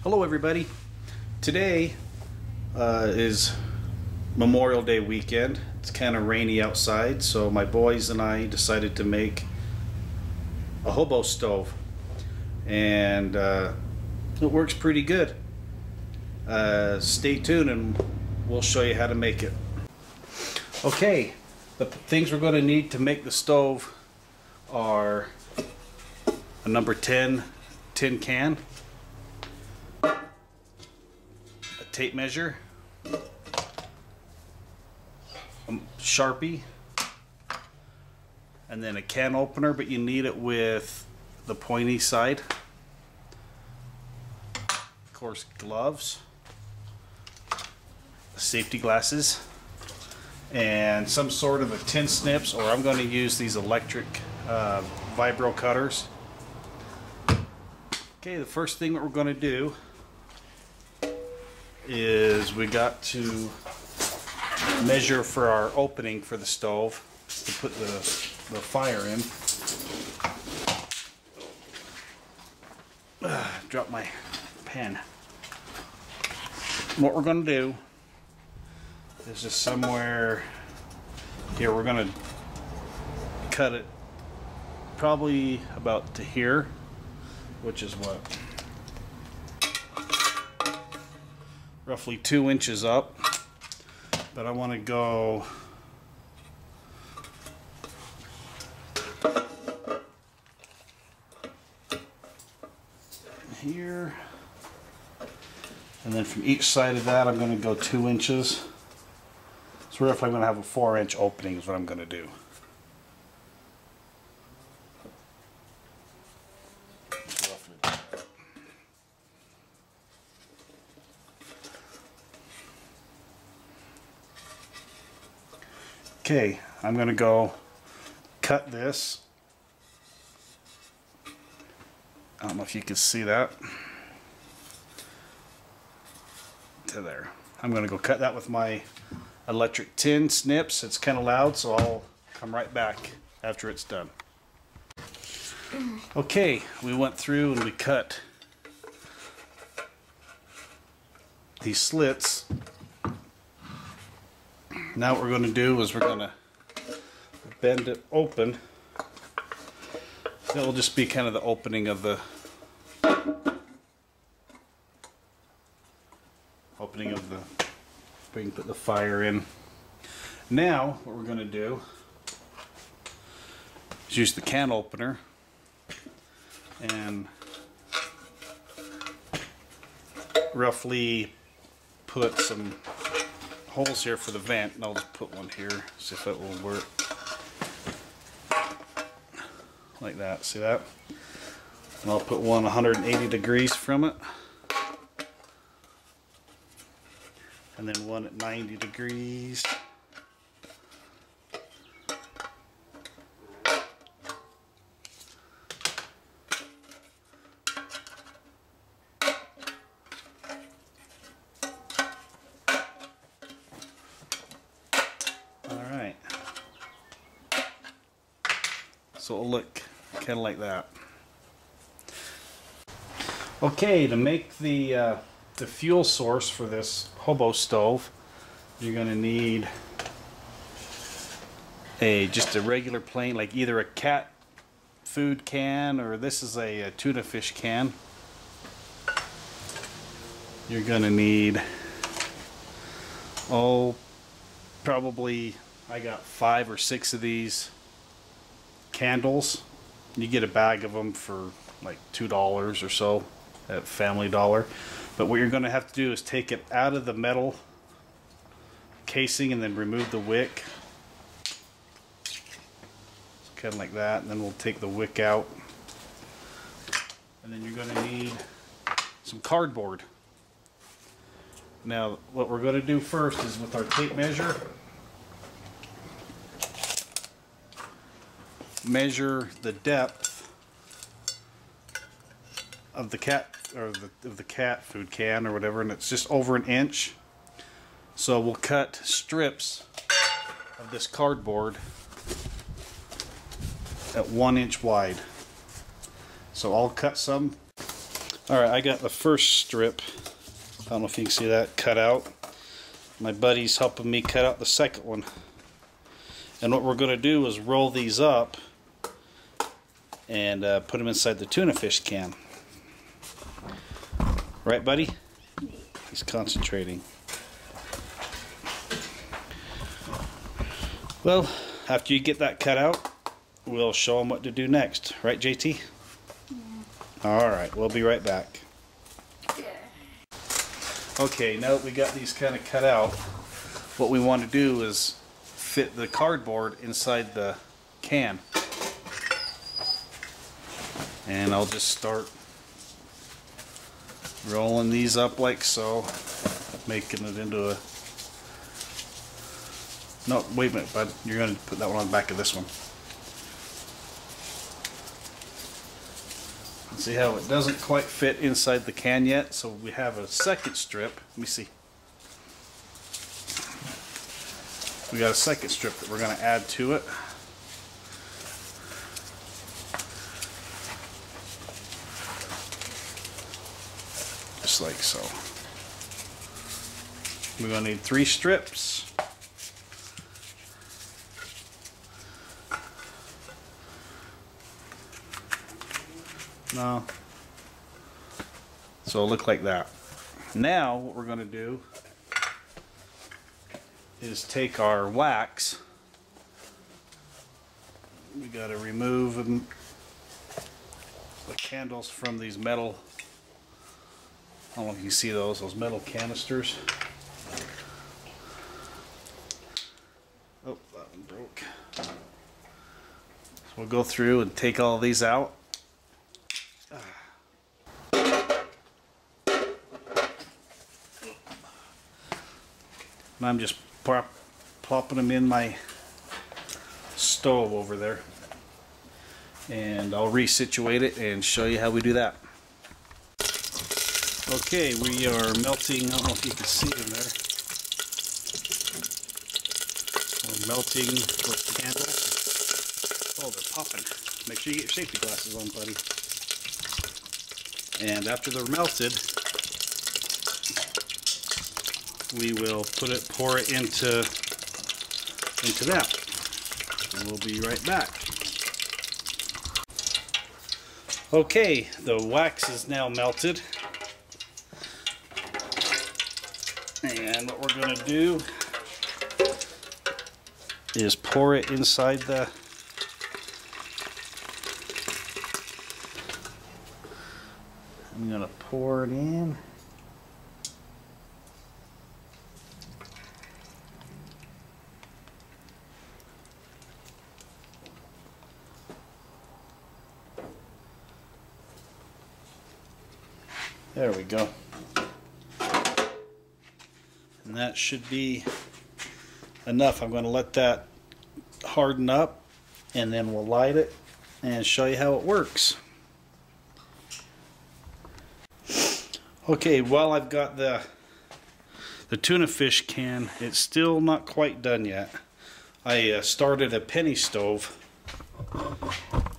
Hello everybody. Today is Memorial Day weekend. It's kind of rainy outside, so my boys and I decided to make a hobo stove, and it works pretty good. Stay tuned and we'll show you how to make it. Okay, the things we're going to need to make the stove are a number 10 tin can, a tape measure, a Sharpie, and then a can opener, but you need it with the pointy side. Of course, gloves, safety glasses, and some sort of a tin snips, or I'm going to use these electric vibro cutters. Okay, the first thing that we're going to do is we got to measure for our opening for the stove to put the fire in. Drop my pen. What we're going to do is just somewhere here, we're going to cut it probably about to here, which is what, roughly 2 inches up, but I want to go here, and then from each side of that I'm going to go 2 inches. So roughly I'm going to have a 4-inch opening is what I'm going to do. Okay, I'm going to go cut this. I don't know if you can see that. To there. I'm going to go cut that with my electric tin snips. It's kind of loud, so I'll come right back after it's done. Okay, we went through and we cut these slits. Now what we're going to do is we're going to bend it open. That will just be kind of the opening of the we can put the fire in. Now what we're going to do is use the can opener and roughly put some holes here for the vent, and I'll just put one here, see if that will work. Like that, see that? And I'll put one 180 degrees from it, and then one at 90 degrees. Alright. So it'll look kind of like that. Okay, to make the fuel source for this hobo stove, you're going to need just a regular plain, like either a cat food can, or this is a tuna fish can. You're going to need, probably, I got 5 or 6 of these candles. You get a bag of them for like $2 or so at Family Dollar. But what you're going to have to do is take it out of the metal casing and then remove the wick. Kind of like that, and then we'll take the wick out. And then you're going to need some cardboard. Now what we're going to do first is with our tape measure, measure the depth of the cat, or the cat food can or whatever, and it's just over 1 inch. So we'll cut strips of this cardboard at 1 inch wide. So I'll cut some Alright, I got the first strip. I don't know if you can see that cut out. My buddy's helping me cut out the second one. And what we're going to do is roll these up and put them inside the tuna fish can. Right, buddy? He's concentrating. Well, after you get that cut out, we'll show them what to do next. Right, JT? Yeah. Alright, we'll be right back. Yeah. Okay, now that we got these kind of cut out, what we want to do is fit the cardboard inside the can. And I'll just start rolling these up like so, making it into a... No, wait a minute, bud. You're going to put that one on the back of this one. See how it doesn't quite fit inside the can yet, so we have a second strip. Let me see. We got a second strip that we're going to add to it. Just like so. We're going to need 3 strips. No. So it'll look like that. Now what we're going to do is take our wax. We got to remove the candles from these metal, I don't know if you can see those metal canisters. Oh, that one broke. So we'll go through and take all these out. And I'm just plopping them in my stove over there. And I'll resituate it and show you how we do that. Okay, we are melting, I don't know if you can see it in there. We're melting those candles. Oh, they're popping. Make sure you get your safety glasses on, buddy. And after they're melted, we will pour it into that. And we'll be right back. Okay, the wax is now melted. And what we're going to do is pour it inside the I'm going to pour it in. There we go. And that should be enough. I'm going to let that harden up and then we'll light it and show you how it works. Okay, while I've got the tuna fish can, it's still not quite done yet. I started a penny stove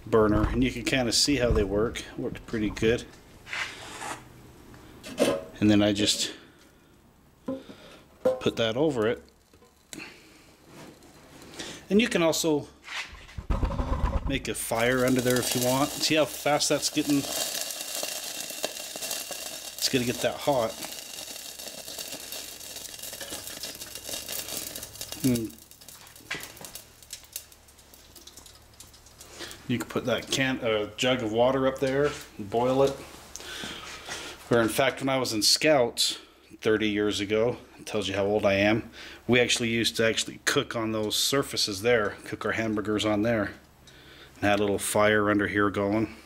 burner and you can kind of see how they work. Worked pretty good. And then I just put that over it. And you can also make a fire under there if you want. See how fast that's getting? It's going to get that hot. You can put that jug of water up there and boil it. Or in fact, when I was in Scouts 30 years ago, it tells you how old I am, we actually used to cook on those surfaces there, cook our hamburgers on there. And had a little fire under here going.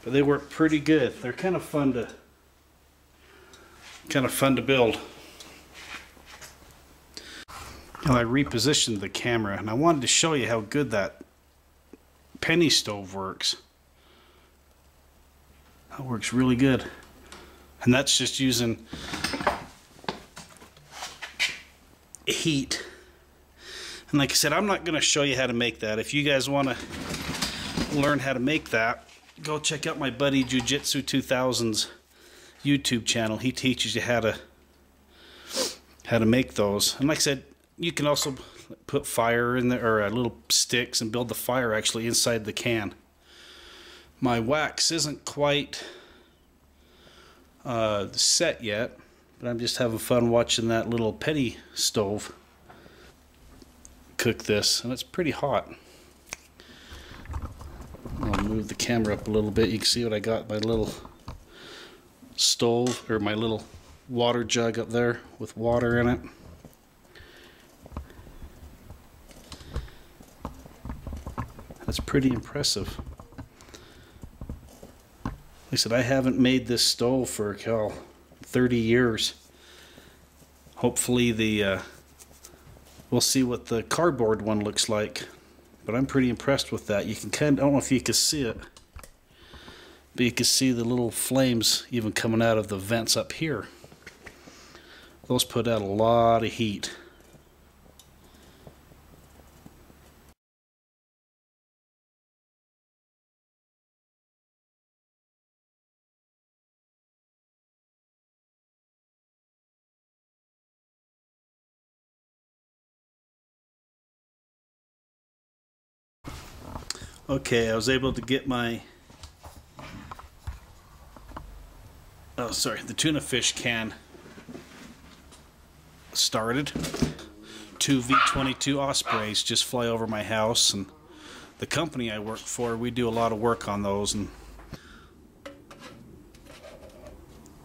But they work pretty good. They're kind of fun to build. Now I repositioned the camera and I wanted to show you how good that penny stove works. That works really good. And that's just using heat. And like I said, I'm not going to show you how to make that. If you guys want to learn how to make that, go check out my buddy Jiu-Jitsu 2000's YouTube channel. He teaches you how to make those. And like I said, you can also put fire in there, or little sticks, and build the fire actually inside the can. My wax isn't quite set yet, but I'm just having fun watching that little penny stove cook this, and it's pretty hot. I'll move the camera up a little bit. You can see what I got, my little stove, or my little water jug up there with water in it. That's pretty impressive. Like I said, I haven't made this stove for 30 years. Hopefully we'll see what the cardboard one looks like. But I'm pretty impressed with that. You can I don't know if you can see it, but you can see the little flames even coming out of the vents up here. Those put out a lot of heat. Okay, I was able to get my the tuna fish can started. 2 V22 Ospreys just fly over my house, and the company I work for, we do a lot of work on those, and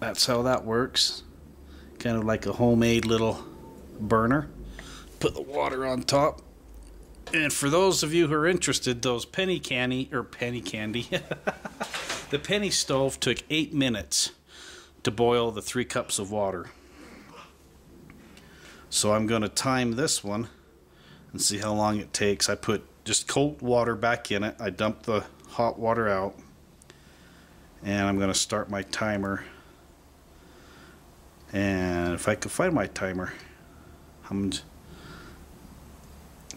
that's how that works. Kind of like a homemade little burner. Put the water on top. And for those of you who are interested, those penny candy, the penny stove took 8 minutes to boil the 3 cups of water. So I'm going to time this one and see how long it takes. I put just cold water back in it. I dumped the hot water out. And I'm going to start my timer. And if I can find my timer,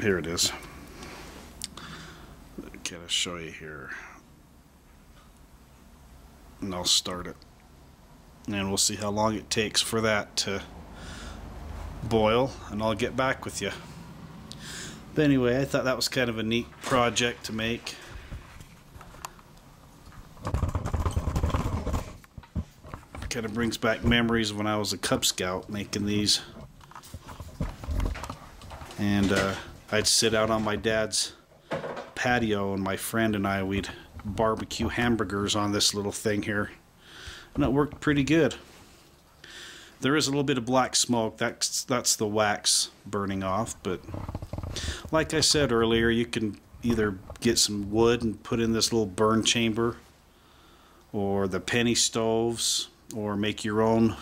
here it is. Can I show you here? And I'll start it. And we'll see how long it takes for that to boil, and I'll get back with you. But anyway, I thought that was kind of a neat project to make. Kind of brings back memories of when I was a Cub Scout making these. And I'd sit out on my dad's patio, and my friend and I, we'd barbecue hamburgers on this little thing here, and it worked pretty good. There is a little bit of black smoke. That's the wax burning off, but like I said earlier, you can either get some wood and put in this little burn chamber, or the penny stoves, or make your own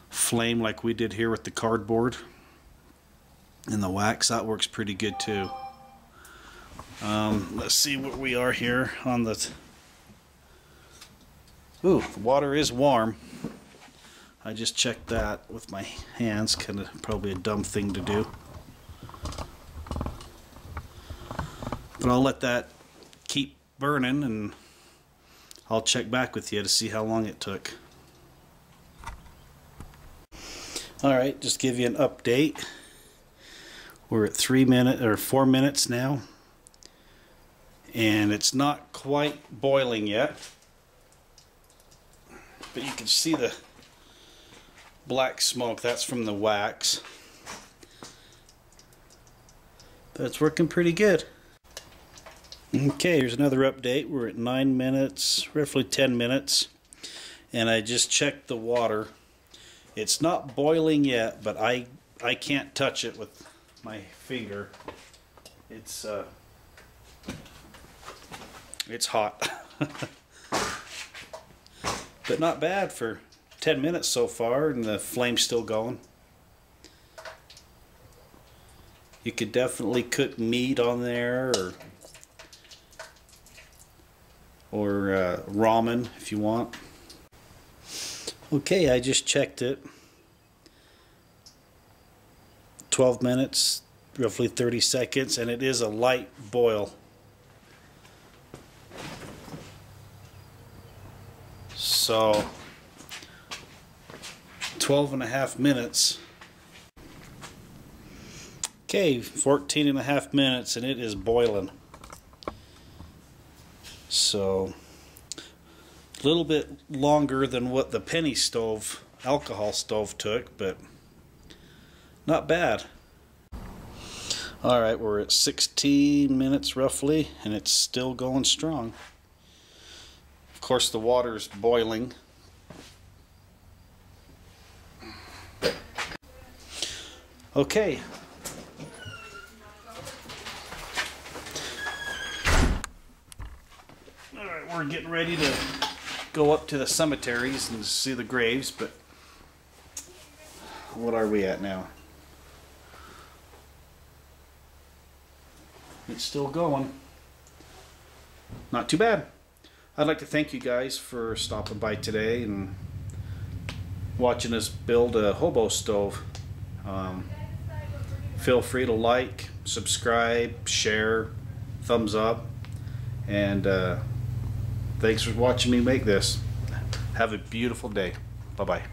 flame like we did here with the cardboard and the wax. That works pretty good too. Let's see where we are here on the... Ooh, the water is warm. I just checked that with my hands. Kind of probably a dumb thing to do. But I'll let that keep burning, and I'll check back with you to see how long it took. Alright, just give you an update. We're at 4 minutes now. And it's not quite boiling yet, but you can see the black smoke. That's from the wax, but it's working pretty good. Okay, here's another update. We're at 9 minutes, roughly 10 minutes, and I just checked the water. It's not boiling yet, but I can't touch it with my finger. It's hot. But not bad for 10 minutes so far, and the flame's still going. You could definitely cook meat on there, or ramen if you want. Okay, I just checked it. 12 minutes, roughly 30 seconds, and it is a light boil. So 12.5 minutes. Okay, 14.5 minutes and it is boiling. So a little bit longer than what the penny stove, alcohol stove took, but not bad. Alright, we're at 16 minutes roughly, and it's still going strong. Of course, the water's boiling. Okay. Alright, we're getting ready to go up to the cemeteries and see the graves, but what are we at now? It's still going. Not too bad. I'd like to thank you guys for stopping by today and watching us build a hobo stove. Feel free to like, subscribe, share, thumbs up, and thanks for watching me make this. Have a beautiful day. Bye-bye.